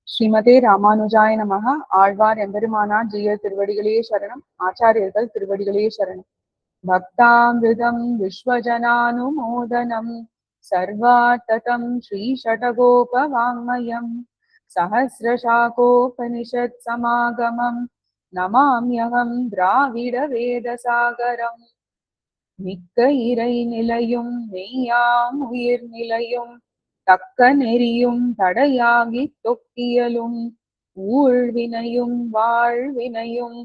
ஸ்ரீமதே ராமானுஜாய நமஹ. ஆழ்வார் எம்பெருமானார் ஜீயர் திருவடிகளே சரணம். ஆச்சாரியர்கள் திருவடிகளே சரணம். பக்தாமிருதம் விஸ்வஜனானுமோதனம் சர்வார்த்ததம் ஸ்ரீஷடகோபவாங்மயம் சஹஸ்ரசாகோபனிஷத் சமாகமம் நமாம்யகம் திராவிட வேதசாகரம். மிக்க இறை நிலையும் மெய்யாம் உயிர் நிலையும் தக்க நெறியும் தடையாகி தொக்கியலும் ஊழ்வினையும் வாழ்வினையும்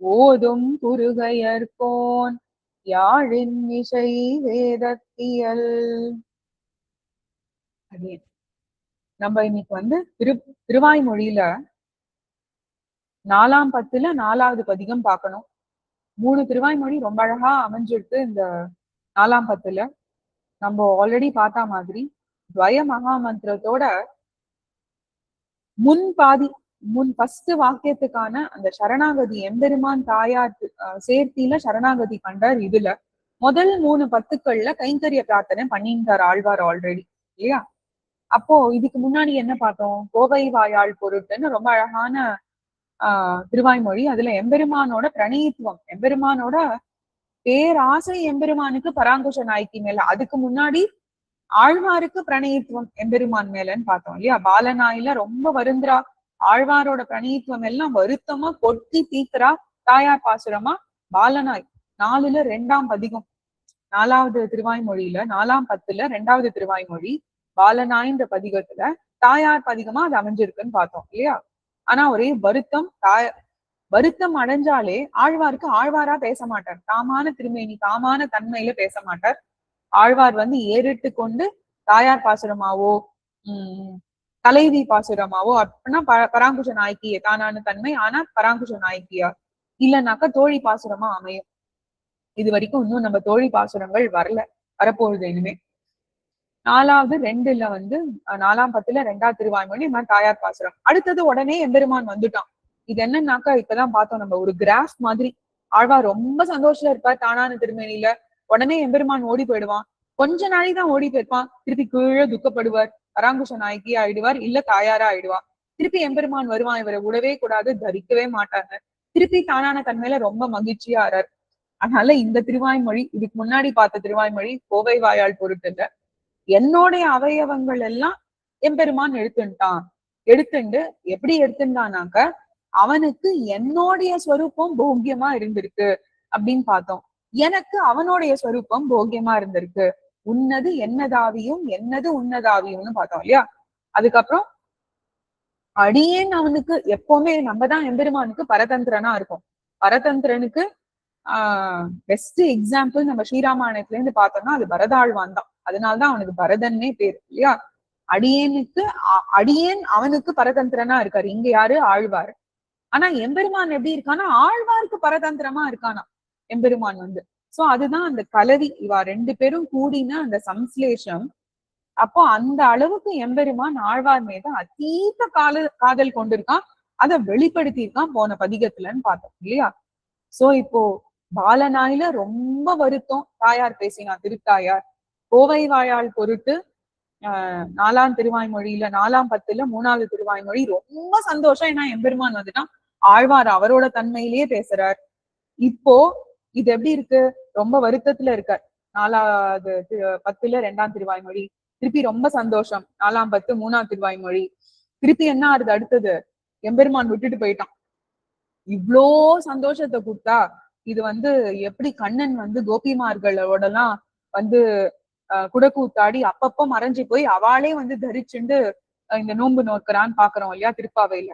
ஓதும் குருகையர்கோன் யாழின் இசை வேதத்தியல். நம்ம இன்னைக்கு திருவாய்மொழியில 4ஆம் பத்துல 4வது பதிகம் பார்க்கணும். 3 திருவாய்மொழி ரொம்ப அழகா அமைஞ்சிருக்கு. இந்த 4ஆம் பத்துல நம்ம ஆல்ரெடி பார்த்த மாதிரி துவய மகாமந்திரத்தோட ஃபர்ஸ்ட் வாக்கியத்துக்கான அந்த சரணாகதி எம்பெருமான் தாயார் சேர்த்தியில சரணாகதி பண்றார். இதுல முதல் 3 பத்துக்கள்ல கைங்கரிய பிரார்த்தனை பண்ணிட்டார் ஆழ்வார் ஆல்ரெடி, இல்லையா? அப்போ இதுக்கு முன்னாடி என்ன பார்த்தோம்? கோவை வாயாள் பொருட்டுன்னு ரொம்ப அழகான திருவாய்மொழி. அதுல எம்பெருமானோட பிரணயத்துவம், எம்பெருமானோட பேராசை எம்பெருமானுக்கு பராங்குஷ நாய்க்கு மேல, அதுக்கு முன்னாடி ஆழ்வாருக்கு பிரணயத்துவம் எம்பெருமான் மேலன்னு பார்த்தோம், இல்லையா? பாலநாயில ரொம்ப வருந்துரா, ஆழ்வாரோட பிரணயத்துவம் எல்லாம் வருத்தமா கொட்டி தீக்குறா. தாயார் பாசுரமா பாலநாய் 4ல 2ஆம் பதிகம், 4வது திருவாய்மொழியில 4ஆம் பத்துல 2வது திருவாய்மொழி பாலநாய்ன்ற பதிகத்துல தாயார் பதிகமா அது அமைஞ்சிருக்குன்னு பார்த்தோம், இல்லையா? ஆனா ஒரே வருத்தம் அடைஞ்சாலே ஆழ்வாருக்கு ஆழ்வாரா பேச மாட்டார். தாமான திருமேனி, தாமான தன்மையில பேச மாட்டார். ஆழ்வார் ஏறிட்டு கொண்டு தாயார் பாசுரமாவோ தலைவி பாசுரமாவோ அப்படின்னா பராங்குஷ நாயக்கியே தானான தன்மை, ஆனா பராங்குஷ நாயக்கியா இல்லைன்னாக்கா தோழி பாசுரமா அமையும். இது வரைக்கும் இன்னும் நம்ம தோழி பாசுரங்கள் வரப்போகுது இனிமே. 4வது 2ல 4ஆம் பத்துல 2வது திருவாய்மொழி தாயார் பாசுரம். அடுத்தது உடனே எம்பெருமான் வந்துட்டான். இது என்னன்னாக்கா இப்பதான் பார்த்தோம் நம்ம ஒரு கிராஃப் மாதிரி. ஆழ்வார் ரொம்ப சந்தோஷத்துல இருப்பார் தானான திருமேனியில. உடனே எம்பெருமான் ஓடி போயிடுவான். கொஞ்ச நாளைக்குதான் ஓடி போயிருப்பான். திருப்பி கீழே துக்கப்படுவார், பராங்குஷ நாயகி ஆயிடுவார், இல்ல தாயாரா ஆயிடுவா. திருப்பி எம்பெருமான் வருவான், இவரை விடவே கூடாது, தரிக்கவே மாட்டாங்க. திருப்பி தானான தன்மையில ரொம்ப மகிழ்ச்சியா ஆறார். அதனால இந்த திருவாய்மொழி, இதுக்கு முன்னாடி பார்த்த திருவாய்மொழி கோவை வாயாள் பொருட்டுல என்னுடைய அவயவங்கள் எல்லாம் எம்பெருமான் எடுத்துண்டு எப்படி எடுத்துட்டானாக்க அவனுக்கு என்னுடைய ஸ்வரூபம் போக்கியமா இருந்திருக்கு அப்படின்னு பார்த்தோம். எனக்கு அவனுடைய ஸ்வரூபம் போக்கியமா இருந்திருக்கு. உன்னது என்னதாவியும் என்னது உன்னதாவியும்னு பார்த்தோம், இல்லையா? அதுக்கப்புறம் அடியேன் அவனுக்கு எப்பவுமே நம்ம தான் எம்பெருமானுக்கு பரதந்திரனா இருக்கும். பரதந்திரனுக்கு பெஸ்ட் எக்ஸாம்பிள் நம்ம ஸ்ரீராமாயணத்துல இருந்து பார்த்தோம்னா அது பரதாழ்வான் தான். அதனால்தான் அவனுக்கு பரதன்னே பேர், இல்லையா? அடியேன் அவனுக்கு பரதந்திரனா இருக்காரு. இங்க யாரு? ஆழ்வார். ஆனா எம்பெருமான் எப்படி இருக்கானா ஆழ்வாருக்கு பரதந்திரமா இருக்கானா எம்பெருமான் சோ அதுதான் அந்த கலவி. இவா 2 பேரும் கூடின அந்த சம்ஸ்லேஷம். அப்போ அந்த அளவுக்கு எம்பெருமான் ஆழ்வார் மீது அதீத காதல் கொண்டிருக்கான். அதை வெளிப்படுத்தியிருக்கான் போன பதிகத்துலன்னு பார்த்தோம், இல்லையா? சோ இப்போ பாலநாயில ரொம்ப வருத்தம் தாயார் பேசினா திருத்தாயார். கோவை வாயாள் பொருட்டு 4ஆம் திருவாய்மொழியில 4ஆம் பத்துல 3வது திருவாய்மொழி ரொம்ப சந்தோஷம். ஏன்னா எம்பெருமான் வந்துட்டான், ஆழ்வார் அவரோட தன்மையிலேயே பேசுறார். இப்போ இது எப்படி இருக்கு? ரொம்ப வருத்தத்துல இருக்கார். 4வது பத்துல 2ஆம் திருவாய்மொழி. திருப்பி ரொம்ப சந்தோஷம் 4ஆம் பத்து 3வது திருவாய்மொழி. திருப்பி என்ன ஆறுது? அடுத்தது எம்பெருமான் விட்டுட்டு போயிட்டான். இவ்வளோ சந்தோஷத்தை கொடுத்தா இது எப்படி கண்ணன் கோபிமார்களோட எல்லாம் குடக்கூத்தாடி அப்பப்ப மறைஞ்சு போய் அவளே தரிச்சுண்டு இந்த நோன்பு நோக்கிறான்னு பாக்குறோம், இல்லையா? திருப்பாவையில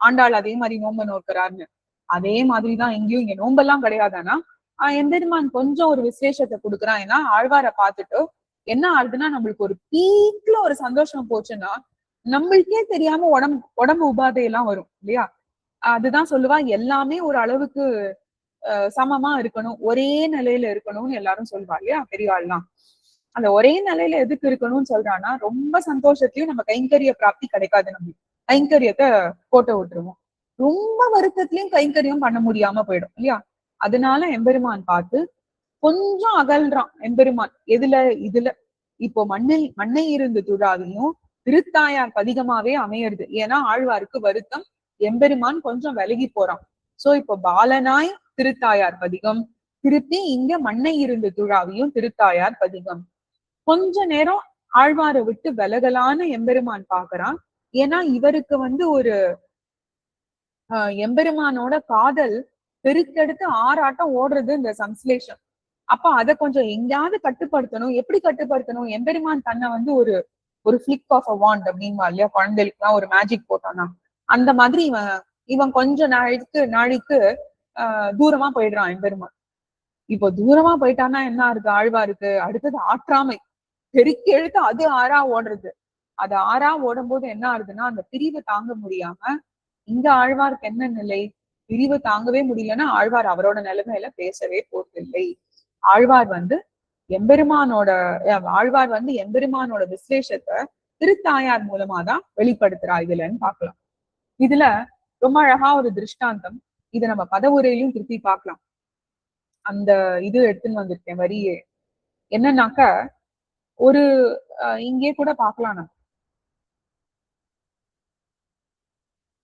ஆண்டாள் அதே மாதிரி நோன்பு நோக்கிறான்னு. அதே மாதிரிதான் இங்கேயும். இங்க நோம்பெல்லாம் கிடையாதானா எம்பெருமான் கொஞ்சம் ஒரு விசேஷத்தை கொடுக்குறான். ஏன்னா ஆழ்வாரை பார்த்துட்டு என்ன ஆகுதுன்னா நம்மளுக்கு ஒரு பீக்ல ஒரு சந்தோஷம் போச்சுன்னா நம்மளுக்கே தெரியாம உடம்பு உபாதையெல்லாம் வரும், இல்லையா? அதுதான் சொல்லுவா, எல்லாமே ஒரு அளவுக்கு சமமா இருக்கணும், ஒரே நிலையில இருக்கணும்னு எல்லாரும் சொல்லுவா, இல்லையா? பெரியவாள்லாம் அந்த ஒரே நிலையில எதுக்கு இருக்கணும்னு சொல்றான்னா ரொம்ப சந்தோஷத்தையும் நம்ம கைங்கரிய பிராப்தி கிடைக்காது. நம்ம கைங்கரியத்தை கோட்டை விட்டுருவோம். ரொம்ப வருத்தத்திலயும் கைங்கரியம் பண்ண முடியாம போயிடும், இல்லையா? அதனால எம்பெருமான் பார்த்து கொஞ்சம் அகல்றான் எம்பெருமான். இதுல இப்போ மண்ணை இருந்து துழாதையும் திருத்தாயார் பதிகமாவே அமையிறது. ஏன்னா ஆழ்வாருக்கு வருத்தம், எம்பெருமான் கொஞ்சம் விலகி போறான். சோ இப்போ பாலனாய் திருத்தாயார் பதிகம், திருப்பி இங்க மண்ணை இருந்து துழாவியும் திருத்தாயார் பதிகம். கொஞ்ச நேரம் ஆழ்வாரை விட்டு விலகலான எம்பெருமான் பாக்குறான். ஏன்னா இவருக்கு ஒரு எம்பெருமானோட காதல் பெருக்கெடுத்து ஆறாட்டம் ஓடுறது இந்த சம்ஸ்லேஷம். அப்ப அதை கொஞ்சம் எங்கேயாவது கட்டுப்படுத்தணும். எப்படி கட்டுப்படுத்தணும்? எம்பெருமான் தன்னை ஒரு ஒரு பிளிக் ஆஃப் அ வாண்ட் அப்படின்வா இல்லையா, குழந்தைகளுக்குலாம் ஒரு மேஜிக் போட்டோம்னா அந்த மாதிரி இவன் கொஞ்ச நாளைக்கு தூரமா போயிடுறான் எம்பெருமான். இப்போ தூரமா போயிட்டான்னா என்ன இருக்கு ஆழ்வாருக்கு? அடுத்தது ஆற்றாமை பெருக்கி எழுத்து அது ஆறா ஓடுறது. அது ஆறா ஓடும் போது என்ன ஆகுதுன்னா அந்த பிரிவு தாங்க முடியாம இங்க ஆழ்வாருக்கு என்ன நிலை? பிரிவு தாங்கவே முடியலன்னா ஆழ்வார் அவரோட நிலைமையில பேசவே போறதில்லை. ஆழ்வார் எம்பெருமானோட எம்பெருமானோட விசேஷத்தை திருத்தாயார் மூலமா தான் வெளிப்படுத்துறா இதுலன்னு பாக்கலாம். இதுல ரொம்ப அழகா ஒரு திருஷ்டாந்தம், இதை நம்ம பதவுரையிலும் திருப்பி பார்க்கலாம். அந்த இது எடுத்துன்னு வந்திருக்கேன் வரியே. என்னன்னாக்க ஒரு இங்கே கூட பாக்கலாம். நம்ம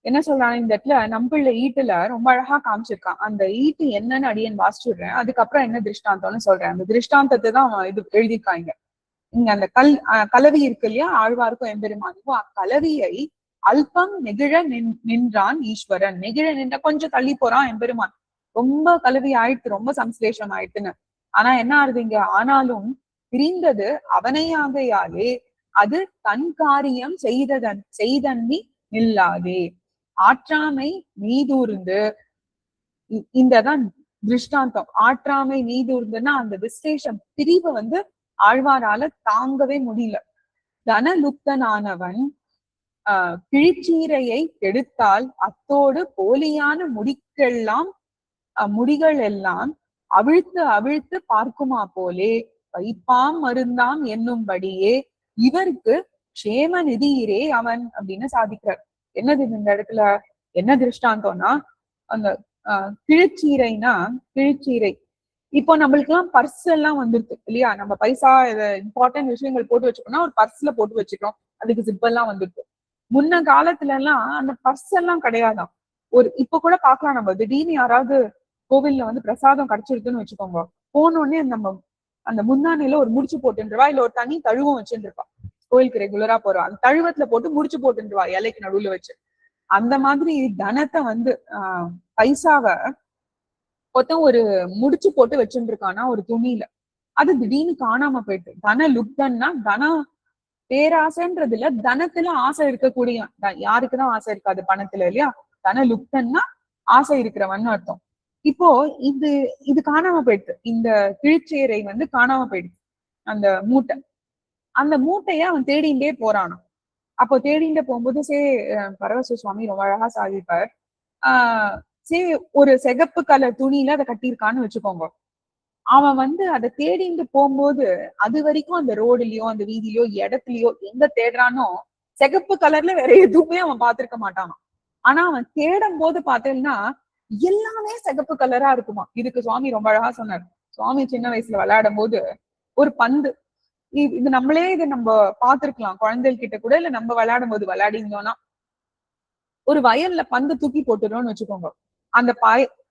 என்ன சொல்றாங்க இந்த இடத்துல, நம்பிள்ள ஈட்டுல ரொம்ப அழகா காமிச்சிருக்கான். அந்த ஈட்டு என்னன்னு அடியன் வாசிச்சுடுறேன், அதுக்கப்புறம் என்ன திருஷ்டாந்தம்னு சொல்றேன். அந்த திருஷ்டாந்தத்தை தான் இது எழுதியிருக்காங்க. இங்க அந்த கலவி இருக்கு இல்லையா, ஆழ்வாருக்கும் எம்பெருமானுக்கும், அக்கலவியை அல்பம் நெகிழ நின்றான் ஈஸ்வரன். நெகிழ நின்ற கொஞ்சம் தள்ளி போறான் எம்பெருமான். ரொம்ப கலவி ஆயிடுத்து, ரொம்ப சம்ஸ்லேஷம் ஆயிடுத்துன்னு. ஆனா என்ன ஆகுது இங்க? ஆனாலும் பிரிந்தது அவனையாகையாலே அது தன் காரியம் செய்தன்னி நில்லாதே. ஆற்றாமை மீதூர்ந்து, இந்ததான் திருஷ்டாந்தம். ஆற்றாமை மீதூர்ந்துன்னா அந்த விசேஷம் பிரிவு ஆழ்வாரால தாங்கவே முடியல. தனலுப்தனானவன் கிழிச்சீரையை கெடுத்தால் அத்தோடு போலியான முடிகள் எல்லாம் அவிழ்த்து பார்க்குமா போலே வைப்பாம் மருந்தாம் என்னும்படியே இவருக்கு க்ஷேம நிதியிரே அவன் அப்படின்னு சாதிக்கிறார். என்னது இந்த இடத்துல என்ன திருஷ்டாந்தம்னா, அந்த கிழிச்சீரை இப்போ நம்மளுக்கு எல்லாம் பர்ஸ் எல்லாம் வந்துருக்கு இல்லையா, நம்ம பைசா இம்பார்ட்டன்ட் விஷயங்கள் போட்டு வச்சுக்கோம்னா ஒரு பர்ஸ்ல போட்டு வச்சுக்கிறோம், அதுக்கு ஜிப் எல்லாம் வந்துருக்கு. முன்ன காலத்துல எல்லாம் அந்த பர்ஸ் எல்லாம் கிடையாதான். இப்ப கூட பாக்கலாம், நம்ம திடீர்னு யாராவது கோவில்ல பிரசாதம் கிடைச்சிருக்குன்னு வச்சுக்கோங்க, போனோடனே நம்ம அந்த முன்னாடியில ஒரு முடிச்சு போட்டுருவா, இல்ல ஒரு தனி தழுவம் வச்சுருப்பா. கோயிலுக்கு ரெகுலரா போறோம், அந்த தழுவத்துல போட்டு முடிச்சு போட்டுருவா இலைக்கு நடுவுல வச்சு. அந்த மாதிரி தனத்தை பைசாவை மொத்தம் ஒரு முடிச்சு போட்டு வச்சுட்டு இருக்கானா ஒரு துணியில, அது திடீர்னு காணாம போயிட்டு. தன லுப்தன்னா தனம் பேராசைன்றது இல்ல, தனத்துல ஆசை இருக்கக்கூடிய, யாருக்குதான் ஆசை இருக்காது பணத்துல இல்லையா? தன லுப்தன்னா ஆசை இருக்கிறவன் அர்த்தம். இப்போ இது காணாம போயிடுது. இந்த கிழிச்சேரை காணாம போயிடுது. அந்த மூட்டைய அவன் தேடிண்டே போறானோ. அப்போ தேடிண்டே போகும்போது பரவச சுவாமி ரொம்ப அழகா சாதிப்பார். ஒரு சிகப்பு கலர் துணியில அதை கட்டியிருக்கான்னு வச்சுக்கோங்க. அவன் அதை தேடிண்டு போகும்போது அது வரைக்கும் அந்த ரோடுலயோ அந்த வீதியிலயோ இடத்துலயோ எங்க தேடுறானோ சிகப்பு கலர்ல வேற எதுவுமே அவன் பார்த்திருக்க மாட்டான். ஆனா அவன் தேடும் போது பார்த்தேன்னா எல்லாமே சிகப்பு கலரா இருக்குமா. இதுக்கு சுவாமி ரொம்ப அழகா சொன்னார். சுவாமி சின்ன வயசுல விளையாடும் போது ஒரு பந்து, இது நம்மளே நம்ம பார்த்திருக்கலாம் குழந்தைகள் கிட்ட கூட, இல்ல நம்ம விளையாடும் போது விளையாடிந்தோம்னா, ஒரு வயல்ல பந்து தூக்கி போட்டுறோம்னு வச்சுக்கோங்க, அந்த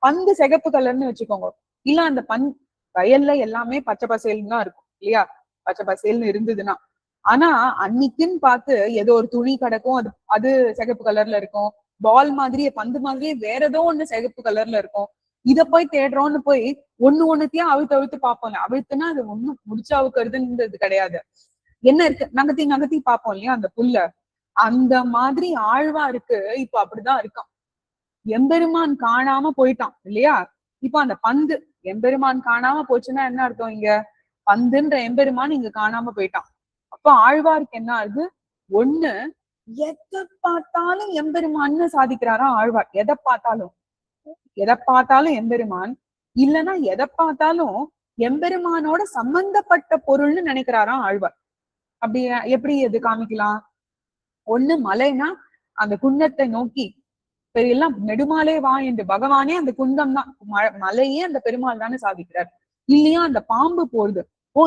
பந்து சிகப்பு கலர்னு வச்சுக்கோங்க, இல்ல அந்த வயல்ல எல்லாமே பச்சை பசேல்னு தான் இருக்கும் இல்லையா, பச்சை பசேல்னு இருந்ததுன்னா. ஆனா அன்னைக்குன்னு பார்த்து ஏதோ ஒரு துணி கிடக்கும், அது சிகப்பு கலர்ல இருக்கும். பால் மாதிரியே பந்து மாதிரியே வேற ஏதோ ஒண்ணு சிகப்பு கலர்ல இருக்கும். இத போய் தேடுறோம்னு போய் ஒண்ணுத்தையும் அவிழ்த்து பார்ப்போம். அவிழ்த்துனா அது ஒண்ணும் முடிச்சு அவுக்கிறதுன்றது கிடையாது. என்ன இருக்கு நகர்த்தி பார்ப்போம் இல்லையா அந்த புல்ல. அந்த மாதிரி ஆழ்வாருக்கு இப்ப அப்படிதான் இருக்கான். எம்பெருமான் காணாம போயிட்டான் இல்லையா. இப்ப அந்த பந்து எம்பெருமான் காணாம போச்சுன்னா என்ன அர்த்தம்? இங்க பந்துன்ற எம்பெருமான் இங்க காணாம போயிட்டான். அப்ப ஆழ்வாருக்கு என்ன ஆகுது? ஒண்ணு, எதை பார்த்தாலும் எம்பெருமான்னு சாதிக்கிறாரா ஆழ்வார். எதை பார்த்தாலும் எம்பெருமான், இல்லைன்னா எதை பார்த்தாலும் எம்பெருமானோட சம்பந்தப்பட்ட பொருள்னு நினைக்கிறாராம் ஆழ்வார். அப்படி எப்படி எது காமிக்கலாம்? ஒண்ணு மலைனா அந்த குன்னத்தை நோக்கி எல்லாம் நெடுமாலே வா என்று பகவானே அந்த குந்தம் தான், மலையே அந்த பெருமாள் தானே சாதிக்கிறார். இல்லையா அந்த பாம்பு போகுது,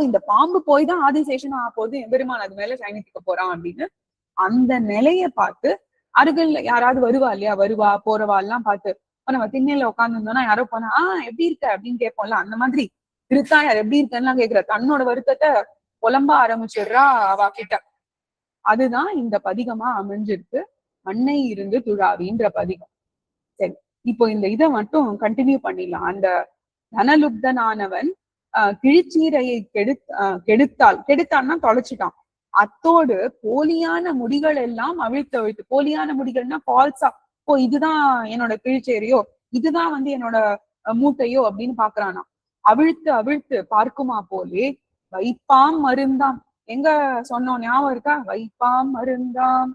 இந்த பாம்பு போய் தான் ஆதிசேஷன் போகுது, எம்பெருமான் அது மேல சயனித்துக்க போறான் அப்படின்னு அந்த நிலைய பார்த்து அருகில் யாராவது வருவா இல்லையா, வருவா போறவா எல்லாம் பார்த்து நம்ம திண்ணையில உட்கார்ந்து இருந்தோம்னா யாரோ போனா எப்படி இருக்க அப்படின்னு கேட்போம்ல, அந்த மாதிரி திருத்தாயார் எப்படி இருக்கன்னு கேக்குற தன்னோட வருத்தத்தை புலம்ப ஆரம்பிச்சிடுறா அவ கிட்ட. அதுதான் இந்த பதிகமா அமைஞ்சிருக்கு, மண்ணை இருந்து துழாவின்ற பதிகம். சரி, இப்போ இந்த இதை மட்டும் கண்டினியூ பண்ணிடலாம். அந்த தனலுப்தனானவன் கிழிச்சீரையை கெடுத்தான்னா தொலைச்சிட்டான். அத்தோடு போலியான முடிகள் எல்லாம் அவிழ்த்து போலியான முடிகள்னா ஃபால்ஸா, ஓ இதுதான் என்னோட கிழிச்சேரியோ, இதுதான் வந்து என்னோட மூட்டையோ அப்படின்னு பாக்குறானா. அவிழ்த்து பார்க்குமா போலே வைப்பாம் மருந்தாம். எங்க சொன்னோம் ஞாபகம் இருக்கா? வைப்பாம் மருந்தாம்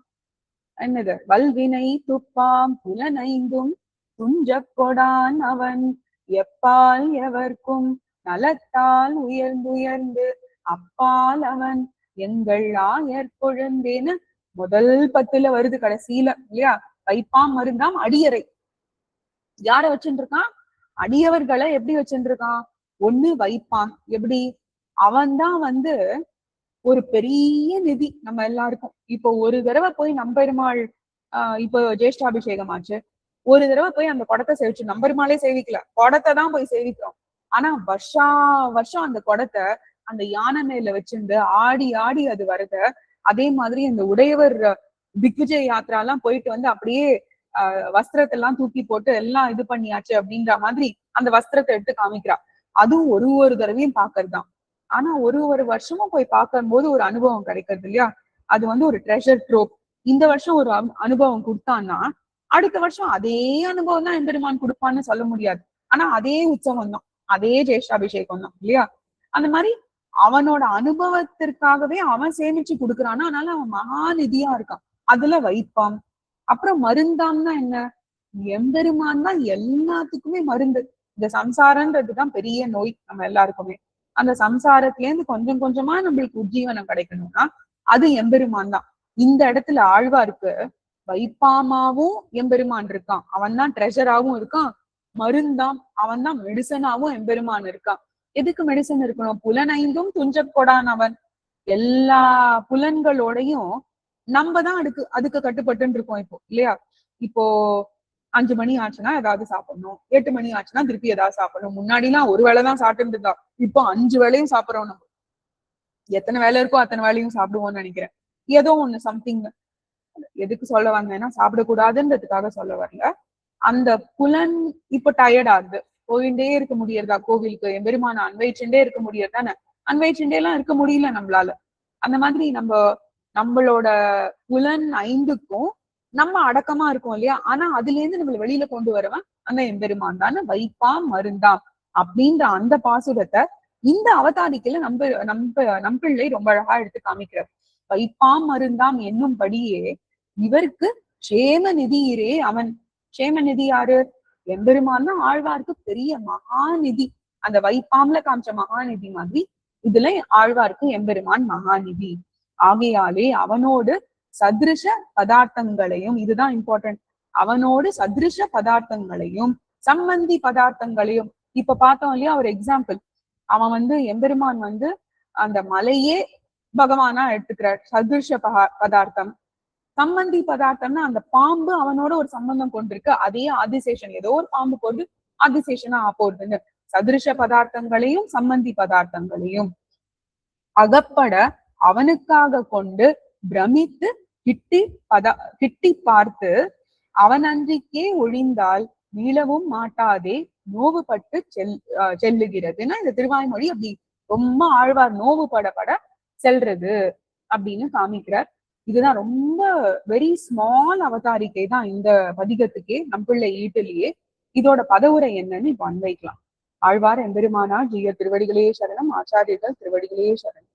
என்னது? வல்வினை துப்பாம் புலனைந்தும் துஞ்ச கொடான் அவன் எப்பால் எவர்க்கும் நலத்தால் உயர்ந்து அப்பால் அவன் எங்கள் ஆயர் கொழுந்தேன்னு முதல் 10 வருது கடைசியில இல்லையா? வைப்பாம் மருந்தாம் அடியறை. யார வச்சுட்டு இருக்கான்? அடியவர்களை எப்படி வச்சுட்டு இருக்கான்? ஒண்ணு வைப்பான். எப்படி? அவன்தான் வந்து ஒரு பெரிய நிதி நம்ம எல்லாருக்கும். இப்போ ஒரு தடவை போய் நம்பெருமாள் இப்போ ஜேஷ்டாபிஷேகம் ஆச்சு, ஒரு தடவை போய் அந்த குடத்தை சேவிச்சு, நம்பெருமாளே சேவிக்கல, குடத்தை தான் போய் சேவிக்கிறோம். ஆனா வருஷம் அந்த குடத்தை அந்த யானை மேல வச்சிருந்து ஆடி ஆடி அது வருத. அதே மாதிரி அந்த உடையவர் திக்விஜய யாத்திரா எல்லாம் போயிட்டு வந்து அப்படியே வஸ்திரத்தை எல்லாம் தூக்கி போட்டு எல்லாம் இது பண்ணியாச்சு அப்படின்ற மாதிரி அந்த வஸ்திரத்தை எடுத்து காமிக்கிறா. அதுவும் ஒரு தடவையும் பாக்குறதுதான். ஆனா ஒரு வருஷமும் போய் பார்க்கும் போது ஒரு அனுபவம் கிடைக்கிறது இல்லையா? அது வந்து ஒரு ட்ரெஷர் ட்ரோப். இந்த வருஷம் ஒரு அனுபவம் கொடுத்தான்னா அடுத்த வருஷம் அதே அனுபவம் தான் எம்பெருமான் கொடுப்பான்னு சொல்ல முடியாது. ஆனா அதே உற்சவம் தான், அதே ஜேஷ்டாபிஷேகம் தான் இல்லையா? அந்த மாதிரி அவனோட அனுபவத்திற்காகவே அவன் சேமிச்சு கொடுக்குறான்னா, அதனால அவன் மகாநிதியா இருக்கான். அதுல வைப்பான். அப்புறம் மருந்தான்னா என்ன? எம்பெருமான் தான் எல்லாத்துக்குமே மருந்து. இந்த சம்சாரன்றதுதான் பெரிய நோய் நம்ம எல்லாருக்குமே. அந்த சம்சாரத்துல இருந்து கொஞ்சம் கொஞ்சமா நம்மளுக்கு உஜ்ஜீவனம் கிடைக்கணும்னா அது எம்பெருமான் தான். இந்த இடத்துல ஆழ்வாருக்கு வைப்பாமாவும் எம்பெருமான் இருக்கான், அவன் தான் ட்ரெஷராவும் இருக்கான். மருந்தாம், அவன் தான் மெடிசனாவும் எம்பெருமான் இருக்கான். எதுக்கு மெடிசன் இருக்கணும்? புலனைந்தும் துஞ்சக்கொடான் அவன். எல்லா புலன்களோடையும் நம்ம தான் அதுக்கு கட்டுப்பட்டு இருக்கோம் இப்போ இல்லையா? இப்போ 5 மணி ஆச்சுன்னா ஏதாவது சாப்பிடணும், 8 மணி ஆச்சுன்னா திருப்பி ஏதாவது சாப்பிடணும். முன்னாடி எல்லாம் ஒரு வேளைதான் சாப்பிட்டு இருந்தா, இப்போ 5 வேளையும் சாப்பிடறோம். நம்ம எத்தனை வேலை இருக்கோ அத்தனை வேலையும் சாப்பிடுவோம்னு நினைக்கிறேன். ஏதோ ஒண்ணு சம்திங். எதுக்கு சொல்ல வந்தேன்னா சாப்பிடக்கூடாதுன்றதுக்காக சொல்ல வரல. அந்த புலன் இப்ப டயர்ட் ஆகுது, போயிட்டே இருக்க முடியறதா கோவிலுக்கு? எம்பெருமான அன்வைச்சுட்டே இருக்க முடியறதானே? அன்வைச்சுட்டே எல்லாம் இருக்க முடியல நம்மளால. அந்த மாதிரி நம்மளோட புலன் 5க்கும் நம்ம அடக்கமா இருக்கோம் இல்லையா? ஆனா அதுல இருந்து நம்மள வெளியில கொண்டு வரவன் அந்த எம்பெருமான் தானே. வைப்பாம் மருந்தாம் அப்படின்ற அந்த பாசுரத்தை இந்த அவதாரிக்கையில நம்பிள்ளை ரொம்ப அழகா எடுத்து காமிக்கிறார். வைப்பாம் மருந்தாம் என்னும்படியே இவருக்கு க்ஷேம நிதியிரே அவன். க்ஷேம நிதி யாரு? எம்பெருமான் தான் ஆழ்வாருக்கு பெரிய மகாநிதி. அந்த வைப்பாம்ல காமிச்ச மகாநிதி மாதிரி இதுல ஆழ்வாருக்கு எம்பெருமான் மகாநிதி. ஆகையாலே அவனோடு சதிருஷ பதார்த்தங்களையும், இதுதான் இம்பார்ட்டன்ட், அவனோடு சதிருஷ பதார்த்தங்களையும் சம்பந்தி பதார்த்தங்களையும். இப்ப பார்த்தோம் இல்லையா ஒரு எக்ஸாம்பிள், அவன் வந்து எம்பெருமான் வந்து அந்த மலையே பகவானா எடுத்துக்கிறார், சதிருஷ பதார்த்தம். சம்பந்தி பதார்த்தம்னா அந்த பாம்பு அவனோட ஒரு சம்பந்தம் கொண்டிருக்கு, அதே ஆதிசேஷன், ஏதோ ஒரு பாம்பு போது ஆதிசேஷனா போறதுன்னு. சதிருஷ பதார்த்தங்களையும் சம்பந்தி பதார்த்தங்களையும் அகப்பட அவனுக்காக கொண்டு பிரமித்து கிட்டி பார்த்து அவன் அன்றிக்கே ஒழிந்தால் மீளவும் மாட்டாதே நோவுபட்டு செல்லுகிறதுன்னா இந்த திருவாய்மொழி அப்படி ரொம்ப ஆழ்வார் நோவு பட செல்றது அப்படின்னு காமிக்கிறார். இதுதான் ரொம்ப வெரி ஸ்மால் அவதாரிக்கை தான் இந்த பதிகத்துக்கே, நம்பிள்ளை ஈட்டிலேயே. இதோட பதவுரை என்னன்னு இப்ப அன்வைக்கலாம். ஆழ்வார் எம்பெருமானார் ஜீய திருவடிகளே சரணம், ஆச்சாரியர்கள் திருவடிகளே சரணம்.